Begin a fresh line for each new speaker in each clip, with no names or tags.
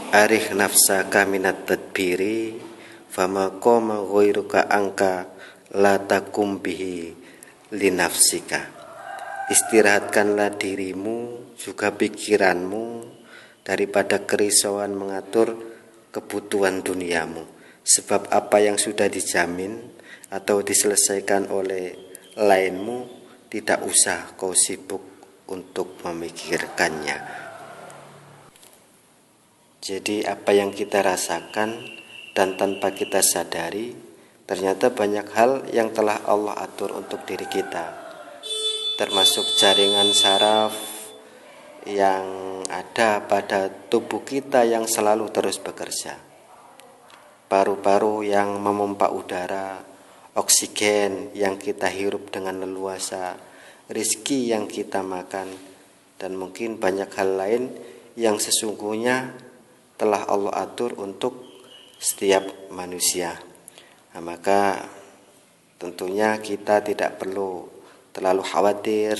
arih nafsaka minat tadbiri fama qoma ghairuka angka la takum bihi linafsika. Istirahatkanlah dirimu juga pikiranmu daripada kerisauan mengatur kebutuhan duniamu, sebab apa yang sudah dijamin atau diselesaikan oleh lainmu tidak usah kau sibuk untuk memikirkannya. Jadi apa yang kita rasakan dan tanpa kita sadari, ternyata banyak hal yang telah Allah atur untuk diri kita, termasuk jaringan saraf yang ada pada tubuh kita yang selalu terus bekerja, paru-paru yang memompa udara, oksigen yang kita hirup dengan leluasa, rizki yang kita makan, dan mungkin banyak hal lain yang sesungguhnya telah Allah atur untuk setiap manusia. Nah, maka tentunya kita tidak perlu terlalu khawatir,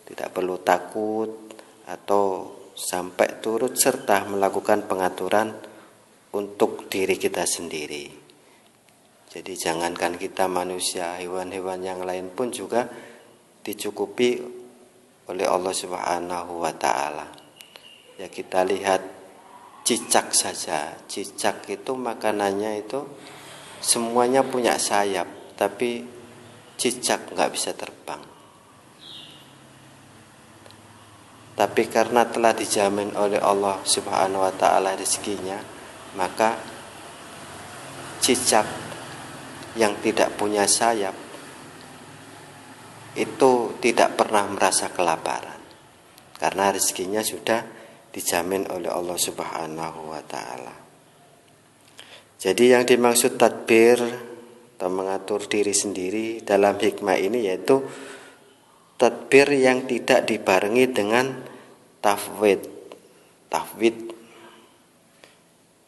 tidak perlu takut atau sampai turut serta melakukan pengaturan untuk diri kita sendiri. Jadi jangankan kita manusia, hewan-hewan yang lain pun juga dicukupi oleh Allah Subhanahu wa taala. Ya, kita lihat cicak saja. Cicak itu makanannya itu semuanya punya sayap, tapi cicak nggak bisa terbang. Tapi karena telah dijamin oleh Allah Subhanahu wa taala rezekinya, maka cicak yang tidak punya sayap itu tidak pernah merasa kelaparan, karena rezekinya sudah dijamin oleh Allah Subhanahu wa taala. Jadi yang dimaksud tadbir atau mengatur diri sendiri dalam hikmah ini yaitu tadbir yang tidak dibarengi dengan tafwid,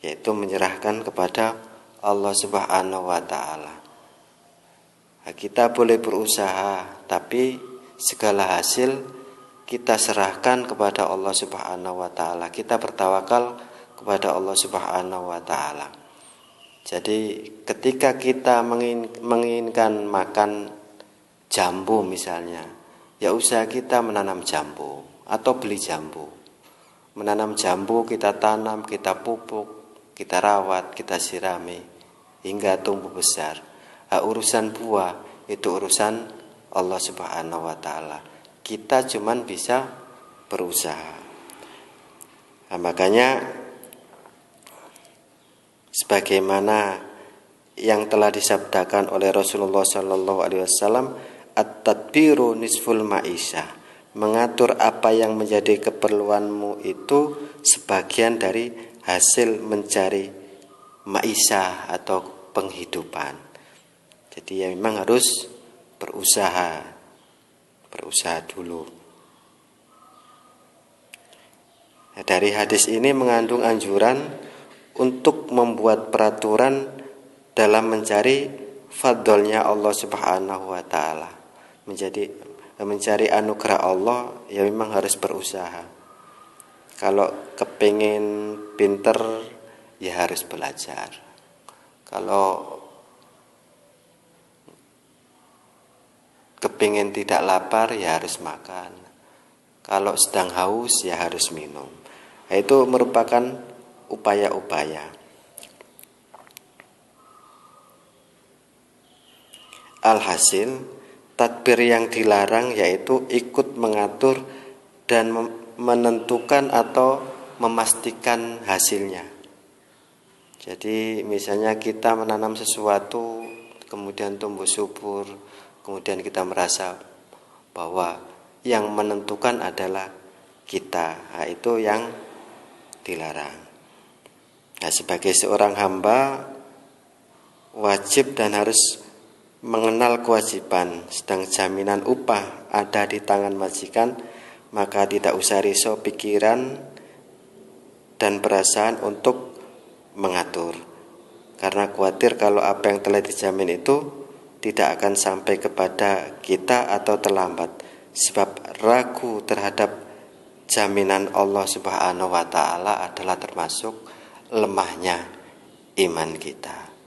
yaitu menyerahkan kepada Allah Subhanahu wa taala. Nah, kita boleh berusaha, tapi segala hasil kita serahkan kepada Allah Subhanahu wa taala. Kita bertawakal kepada Allah Subhanahu wa taala. Jadi ketika kita menginginkan makan jambu misalnya, ya usaha kita menanam jambu atau beli jambu. Menanam jambu kita tanam, kita pupuk, kita rawat, kita sirami hingga tumbuh besar. Urusan buah itu urusan Allah Subhanahu wa taala. Kita cuman bisa berusaha. Nah, makanya sebagaimana yang telah disabdakan oleh Rasulullah sallallahu alaihi wasallam, at-tadbiru nisful ma'isyah. Mengatur apa yang menjadi keperluanmu itu sebagian dari hasil mencari ma'isyah atau penghidupan. Jadi ya memang harus berusaha dulu. Nah, dari hadis ini mengandung anjuran untuk membuat peraturan dalam mencari fadlnya Allah Subhanahu wa taala. Mencari anugerah Allah ya memang harus berusaha. Kalau kepingin pinter ya harus belajar. Kalau kepingin tidak lapar ya harus makan. Kalau sedang haus ya harus minum. Nah, itu merupakan upaya-upaya. Alhasil, tadbir yang dilarang yaitu ikut mengatur dan menentukan atau memastikan hasilnya. Jadi misalnya kita menanam sesuatu, kemudian tumbuh subur, kemudian kita merasa bahwa yang menentukan adalah kita. Nah, itu yang dilarang. Nah, sebagai seorang hamba wajib dan harus mengenal kewajiban, sedang jaminan upah ada di tangan majikan, maka tidak usah risau pikiran dan perasaan untuk mengatur, karena khawatir kalau apa yang telah dijamin itu tidak akan sampai kepada kita atau terlambat, sebab ragu terhadap jaminan Allah Subhanahu wa taala adalah termasuk lemahnya iman kita.